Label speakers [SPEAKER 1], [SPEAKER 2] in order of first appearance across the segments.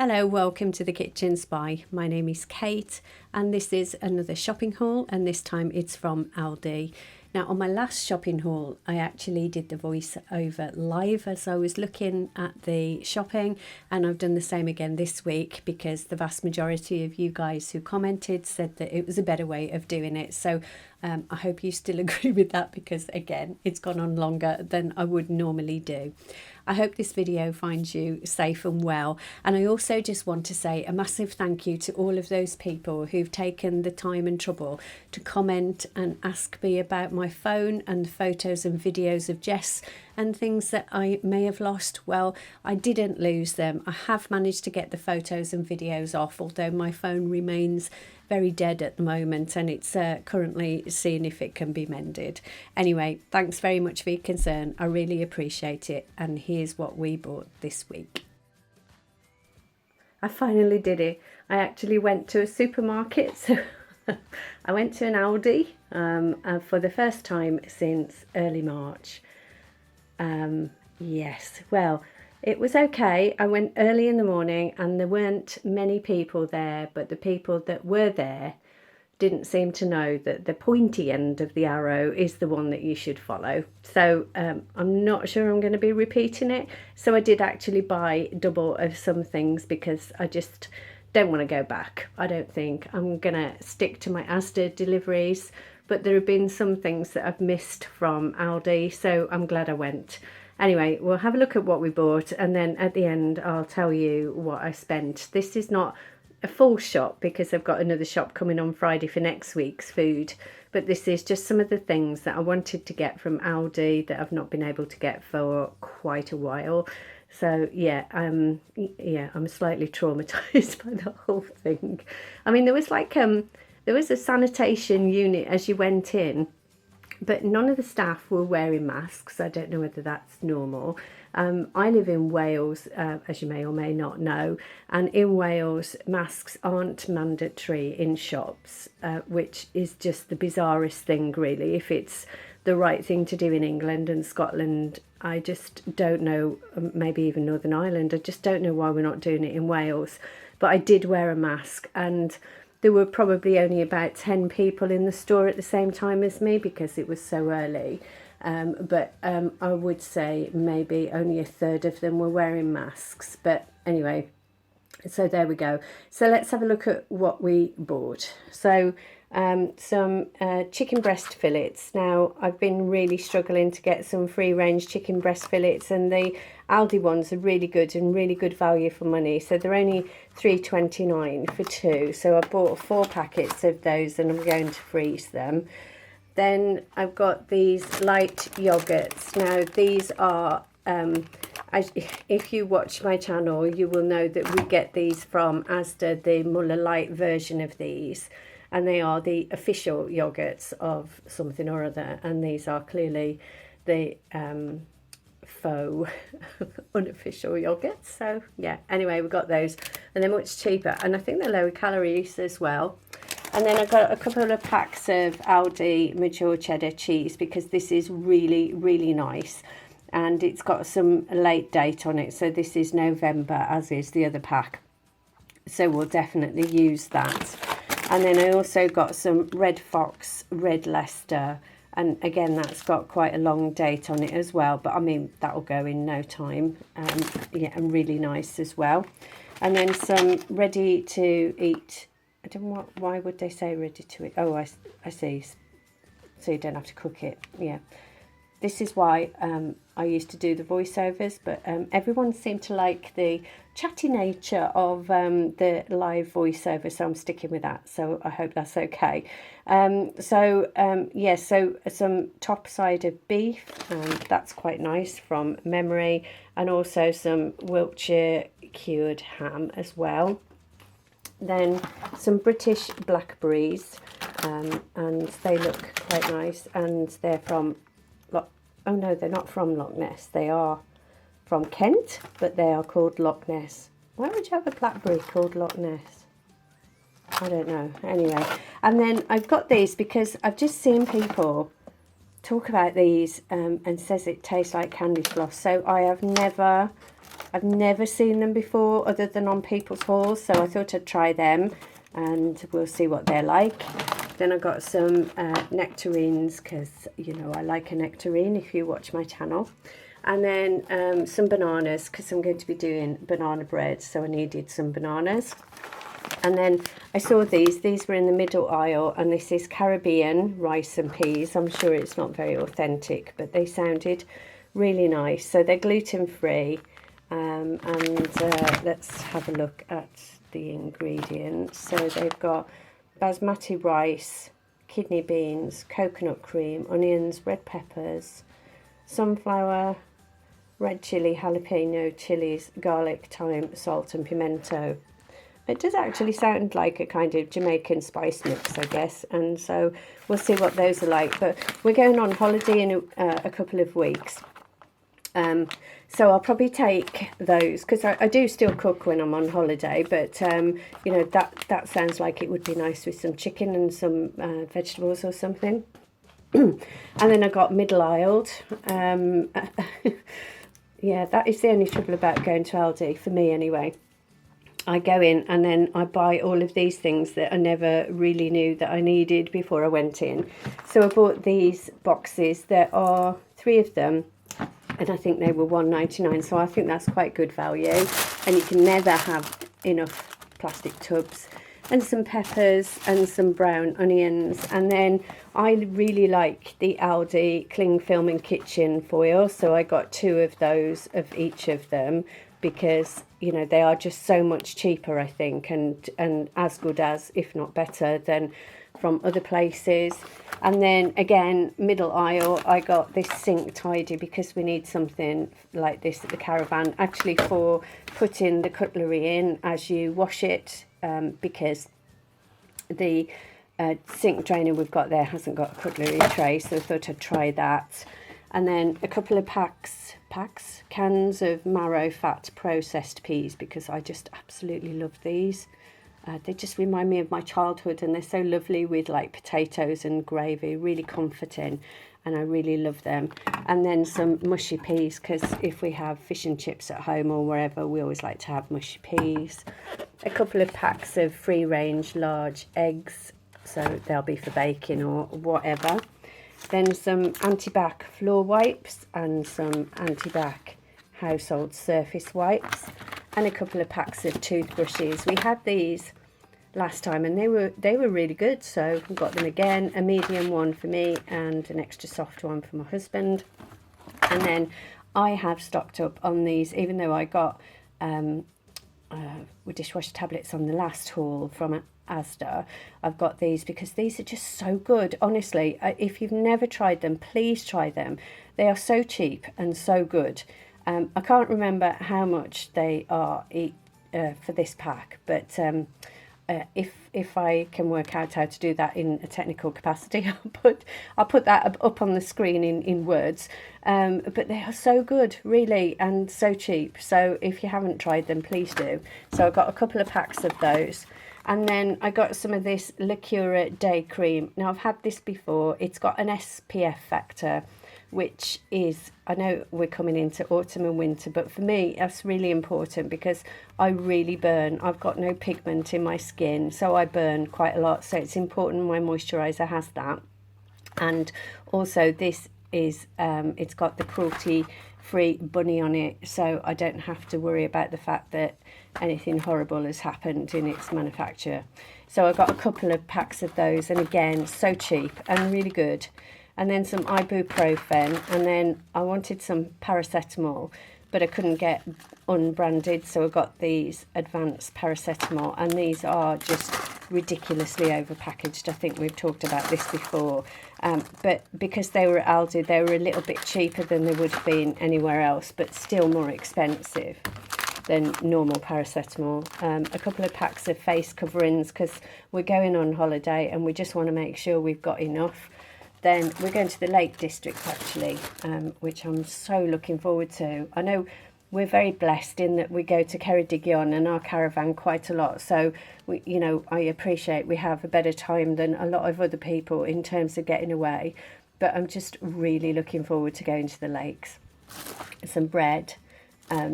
[SPEAKER 1] Hello, welcome to the Kitchen Spy. My name is Kate and this is another shopping haul, and this time it's from Aldi. Now on my last shopping haul I actually did the voiceover live as I was looking at the shopping, and I've done the same again this week because the vast majority of you guys who commented said that it was a better way of doing it. So I hope you still agree with that, because again it's gone on longer than I would normally do. I hope this video finds you safe and well, and I also just want to say a massive thank you to all of those people who've taken the time and trouble to comment and ask me about my phone and the photos and videos of Jess and things that I may have lost. Well, I didn't lose them. I have managed to get the photos and videos off, although my phone remains very dead at the moment and it's currently seeing if it can be mended. Anyway, thanks very much for your concern. I really appreciate it, and here's what we bought this week. I finally did it. I actually went to a supermarket. So I went to an Audi for the first time since early March. Yes, well, it was okay. I went early in the morning and there weren't many people there, but the people that were there didn't seem to know that the pointy end of the arrow is the one that you should follow. So I'm not sure I'm going to be repeating it. So I did actually buy double of some things because I just don't want to go back. I don't think. I'm going to stick to my Asda deliveries, but there have been some things that I've missed from Aldi, so I'm glad I went. Anyway, we'll have a look at what we bought, and then at the end I'll tell you what I spent. This is not a full shop because I've got another shop coming on Friday for next week's food, but this is just some of the things that I wanted to get from Aldi that I've not been able to get for quite a while. So yeah, I'm slightly traumatized by the whole thing. I mean, there was like there was a sanitation unit as you went in, but none of the staff were wearing masks. I don't know whether that's normal. I live in Wales, as you may or may not know, and in Wales masks aren't mandatory in shops, which is just the bizarrest thing really. If it's the right thing to do in England and Scotland, I just don't know, maybe even Northern Ireland, I just don't know why we're not doing it in Wales. But I did wear a mask, and there were probably only about 10 people in the store at the same time as me because it was so early. But I would say maybe only a third of them were wearing masks. But anyway, so there we go. So let's have a look at what we bought. So some chicken breast fillets. Now I've been really struggling to get some free range chicken breast fillets, and the Aldi ones are really good and really good value for money. So they're only £3.29 for two. So I bought 4 packets of those and I'm going to freeze them. Then I've got these light yogurts. Now these are, if you watch my channel, you will know that we get these from Asda, the Muller Light version of these. And they are the official yogurts of something or other. And these are clearly the faux unofficial yogurts. So yeah, anyway, we got those. And they're much cheaper. And I think they're lower calories as well. And then I got a couple of packs of Aldi mature cheddar cheese because this is really, really nice. And it's got some late date on it. So this is November, as is the other pack. So we'll definitely use that. And then I also got some Red Fox Red Leicester, and again that's got quite a long date on it as well, but I mean that'll go in no time. Yeah, and really nice as well. And then some ready to eat. I don't know why would they say ready to eat. Oh, I see. So you don't have to cook it. Yeah. This is why I used to do the voiceovers, but everyone seemed to like the chatty nature of the live voiceover, so I'm sticking with that. So I hope that's okay. Yeah, so some top side of beef, that's quite nice from memory, and also some Wiltshire cured ham as well. Then some British Blackberries, and they look quite nice, and they're from oh no, they're not from Loch Ness. They are from Kent, but they are called Loch Ness. Why would you have a blackberry called Loch Ness? I don't know. Anyway, and then I've got these because I've just seen people talk about these and says it tastes like candy floss. So I have never I've never seen them before other than on people's hauls, so I thought I'd try them and we'll see what they're like. Then I got some nectarines, because you know I like a nectarine if you watch my channel. And then some bananas, because I'm going to be doing banana bread, so I needed some bananas. And then I saw these were in the middle aisle, and this is Caribbean rice and peas. I'm sure it's not very authentic, but they sounded really nice. So they're gluten-free, and let's have a look at the ingredients. So they've got basmati rice, kidney beans, coconut cream, onions, red peppers, sunflower, red chilli, jalapeno, chilies, garlic, thyme, salt and pimento. It does actually sound like a kind of Jamaican spice mix, I guess, and so we'll see what those are like. But we're going on holiday in a couple of weeks, so I'll probably take those, because I do still cook when I'm on holiday, but you know, that sounds like it would be nice with some chicken and some vegetables or something. And then I got middle-aisled. Yeah, that is the only trouble about going to Aldi, for me anyway. I go in and then I buy all of these things that I never really knew that I needed before I went in. So I bought these boxes. There are 3 of them, and I think they were $1.99, so I think that's quite good value. And you can never have enough plastic tubs. And some peppers and some brown onions. And then I really like the Aldi cling film and kitchen foil, so I got 2 of those of each of them, because you know they are just so much cheaper, I think, and as good as, if not better than, from other places. And then again, middle aisle, I got this sink tidy, because we need something like this at the caravan, actually for putting the cutlery in as you wash it, because the sink drainer we've got there hasn't got a cutlery tray, so I thought I'd try that. And then a couple of cans of Maro fat processed peas, because I just absolutely love these. They just remind me of my childhood, and they're so lovely with like potatoes and gravy, really comforting, and I really love them. And then some mushy peas, because if we have fish and chips at home or wherever, we always like to have mushy peas. A couple of packs of free range large eggs, so they'll be for baking or whatever. Then some anti-bac floor wipes and some anti-bac household surface wipes, and a couple of packs of toothbrushes. We had these last time and they were really good, so we got them again. A medium one for me and an extra soft one for my husband. And then I have stocked up on these, even though I got with Dishwasher Tablets on the last haul from Asda. I've got these because these are just so good. Honestly, if you've never tried them, please try them. They are so cheap and so good. I can't remember how much they are for this pack, but if I can work out how to do that in a technical capacity, I'll put that up on the screen in words. But they are so good, really, and so cheap. So if you haven't tried them, please do. So I got a couple of packs of those. And then I got some of this Liqueura Day Cream. Now, I've had this before. It's got an SPF factor, which is, I know we're coming into autumn and winter, but for me, that's really important because I really burn. I've got no pigment in my skin, so I burn quite a lot. So it's important my moisturiser has that. And also this is, it's got the cruelty-free bunny on it, so I don't have to worry about the fact that anything horrible has happened in its manufacture. So I got a couple of packs of those, and again, so cheap and really good. And then some ibuprofen, and then I wanted some paracetamol, but I couldn't get unbranded, so I got these advanced paracetamol, and these are just ridiculously overpackaged. I think we've talked about this before, but because they were at Aldi, they were a little bit cheaper than they would have been anywhere else, but still more expensive than normal paracetamol. A couple of packs of face coverings, because we're going on holiday and we just want to make sure we've got enough. Then we're going to the Lake District, actually, which I'm so looking forward to. I know we're very blessed in that we go to Ceredigion and our caravan quite a lot. So, you know, I appreciate we have a better time than a lot of other people in terms of getting away. But I'm just really looking forward to going to the lakes. Some bread,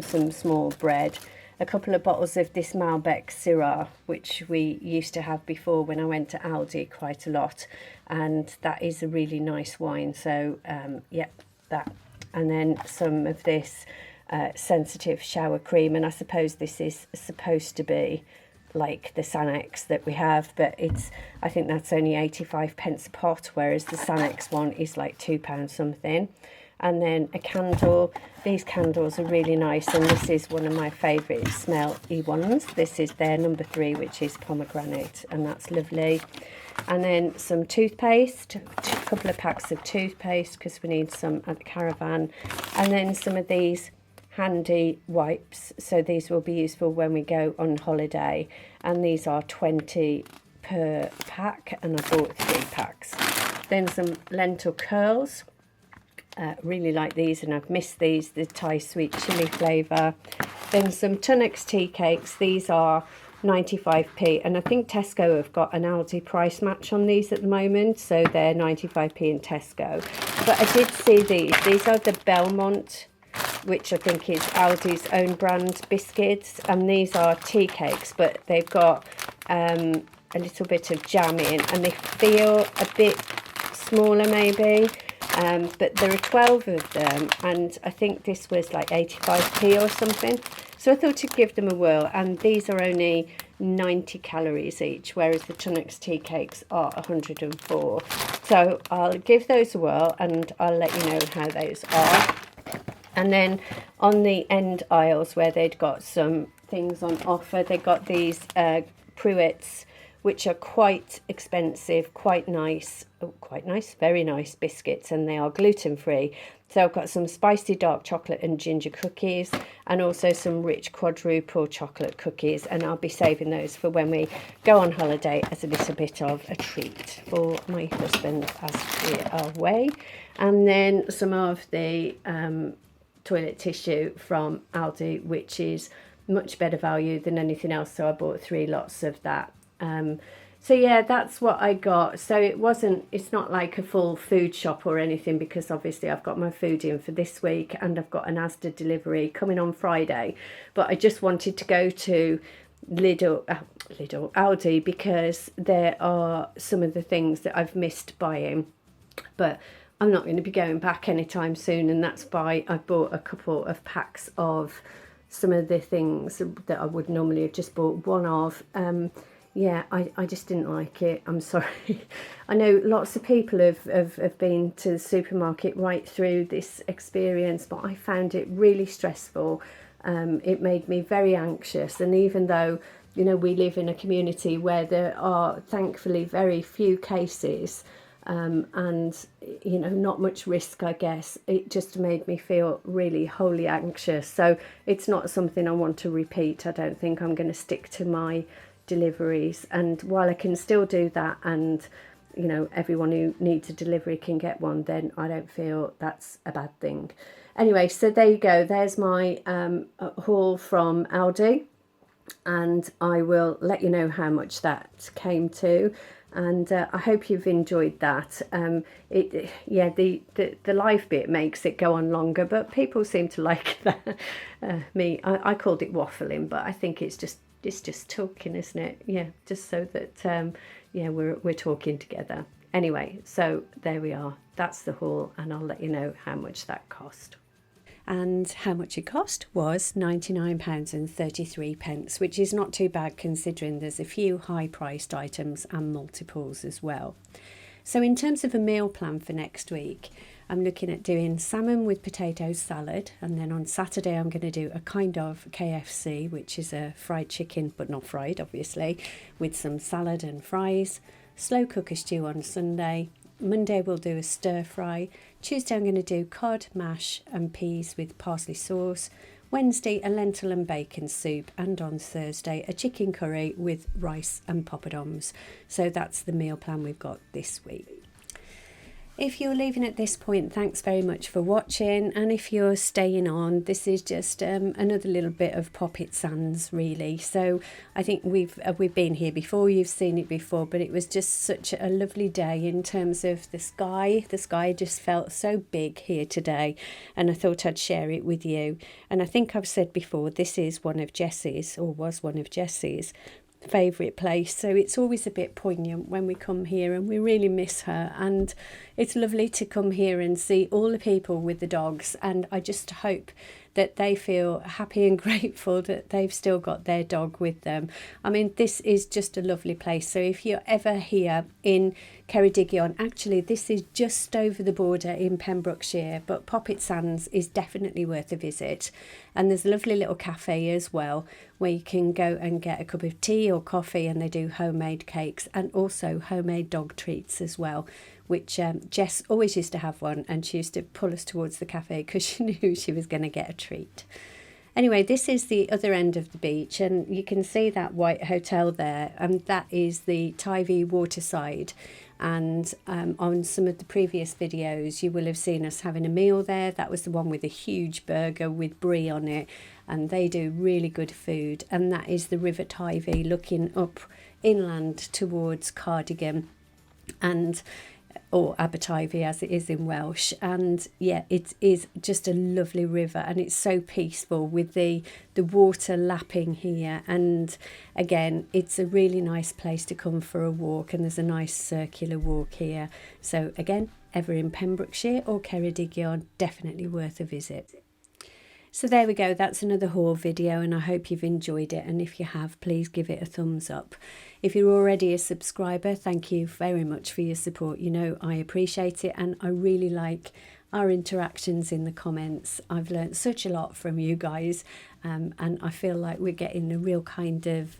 [SPEAKER 1] some small bread, a couple of bottles of this Malbec Syrup, which we used to have before when I went to Aldi quite a lot, and that is a really nice wine. So yeah, that, and then some of this sensitive shower cream, and I suppose this is supposed to be like the Sanex that we have, but I think that's only 85 pence a pot, whereas the Sanex one is like £2 something. And then a candle. These candles are really nice, and this is one of my favourite smelly ones. This is their number 3, which is pomegranate, and that's lovely. And then some toothpaste, a couple of packs of toothpaste because we need some at the caravan. And then some of these handy wipes, so these will be useful when we go on holiday, and these are 20 per pack, and I bought 3 packs. Then some Lentil Curls. Really like these, and I've missed these, the Thai sweet chili flavour. Then some Tunax Tea Cakes. These are 95p, and I think Tesco have got an Aldi price match on these at the moment, so they're 95p in Tesco. But I did see these are the Belmont, which I think is Aldi's own brand biscuits, and these are tea cakes, but they've got a little bit of jam in, and they feel a bit smaller maybe. But there are 12 of them, and I think this was like 85p or something. So I thought I'd give them a whirl, and these are only 90 calories each, whereas the Tunax Tea Cakes are 104. So I'll give those a whirl, and I'll let you know how those are. And then on the end aisles where they'd got some things on offer, they got these Pruettes, which are quite expensive, quite nice, very nice biscuits, and they are gluten-free. So I've got some spicy dark chocolate and ginger cookies, and also some rich quadruple chocolate cookies, and I'll be saving those for when we go on holiday as a little bit of a treat for my husband as we are away. And then some of the toilet tissue from Aldi, which is much better value than anything else, so I bought 3 lots of that. So yeah, that's what I got. So it's not like a full food shop or anything, because obviously I've got my food in for this week, and I've got an Asda delivery coming on Friday. But I just wanted to go to Aldi, because there are some of the things that I've missed buying, but I'm not going to be going back anytime soon, and that's why I bought a couple of packs of some of the things that I would normally have just bought one of. Yeah, I just didn't like it. I'm sorry. I know lots of people have been to the supermarket right through this experience, but I found it really stressful. It made me very anxious. And even though, you know, we live in a community where there are thankfully very few cases, and, you know, not much risk, I guess, it just made me feel really wholly anxious. So it's not something I want to repeat. I don't think I'm going to stick to my deliveries, and while I can still do that, and you know, everyone who needs a delivery can get one, then I don't feel that's a bad thing. Anyway, so there you go, there's my haul from Aldi, and I will let you know how much that came to, and I hope you've enjoyed that. Yeah, the live bit makes it go on longer, but people seem to like that. I called it waffling, but I think it's just talking, isn't it? Yeah, just so that yeah, we're talking together. Anyway, so there we are. That's the haul, and I'll let you know how much that cost. And how much it cost was £99.33, which is not too bad considering there's a few high-priced items and multiples as well. So in terms of a meal plan for next week, I'm looking at doing salmon with potato salad, and then on Saturday I'm going to do a kind of KFC, which is a fried chicken, but not fried obviously, with some salad and fries. Slow cooker stew on Sunday. Monday we'll do a stir fry. Tuesday I'm going to do cod, mash and peas with parsley sauce. Wednesday a lentil and bacon soup, and on Thursday a chicken curry with rice and poppadoms. So that's the meal plan we've got this week. If you're leaving at this point, thanks very much for watching, and if you're staying on, this is just another little bit of Poppit Sands, really. So I think we've been here before, you've seen it before, but it was just such a lovely day in terms of the sky. The sky just felt so big here today, and I thought I'd share it with you. And I think I've said before, this is one of Jessie's, or was one of Jessie's, favourite place, so it's always a bit poignant when we come here, and we really miss her. And it's lovely to come here and see all the people with the dogs, and I just hope that they feel happy and grateful that they've still got their dog with them. I mean, this is just a lovely place. So if you're ever here in Ceredigion, actually this is just over the border in Pembrokeshire, but Poppit Sands is definitely worth a visit. And there's a lovely little cafe as well where you can go and get a cup of tea or coffee, and they do homemade cakes and also homemade dog treats as well, which Jess always used to have one, and she used to pull us towards the cafe because she knew she was going to get a treat. Anyway, this is the other end of the beach, and you can see that white hotel there, and that is the Tyvee waterside. And on some of the previous videos you will have seen us having a meal there. That was the one with a huge burger with brie on it, and they do really good food. And that is the River Tyvee looking up inland towards Cardigan, and or Aberteifi as it is in Welsh. And yeah, it is just a lovely river, and it's so peaceful with the water lapping here. And again, it's a really nice place to come for a walk, and there's a nice circular walk here. So again, ever in Pembrokeshire or Ceredigion, definitely worth a visit. So there we go, that's another haul video, and I hope you've enjoyed it, and if you have, please give it a thumbs up. If you're already a subscriber, thank you very much for your support. You know, I appreciate it, and I really like our interactions in the comments. I've learnt such a lot from you guys, and I feel like we're getting a real kind of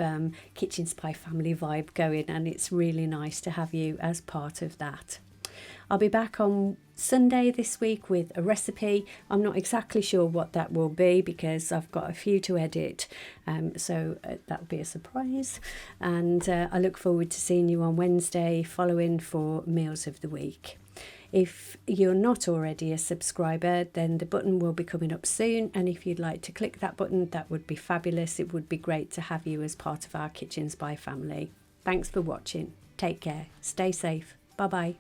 [SPEAKER 1] Kitchen Spy family vibe going, and it's really nice to have you as part of that. I'll be back on Sunday this week with a recipe. I'm not exactly sure what that will be because I've got a few to edit, so that'll be a surprise. And I look forward to seeing you on Wednesday following for Meals of the Week. If you're not already a subscriber, then the button will be coming up soon, and if you'd like to click that button, that would be fabulous. It would be great to have you as part of our Kitchen Spy family. Thanks for watching. Take care. Stay safe. Bye bye.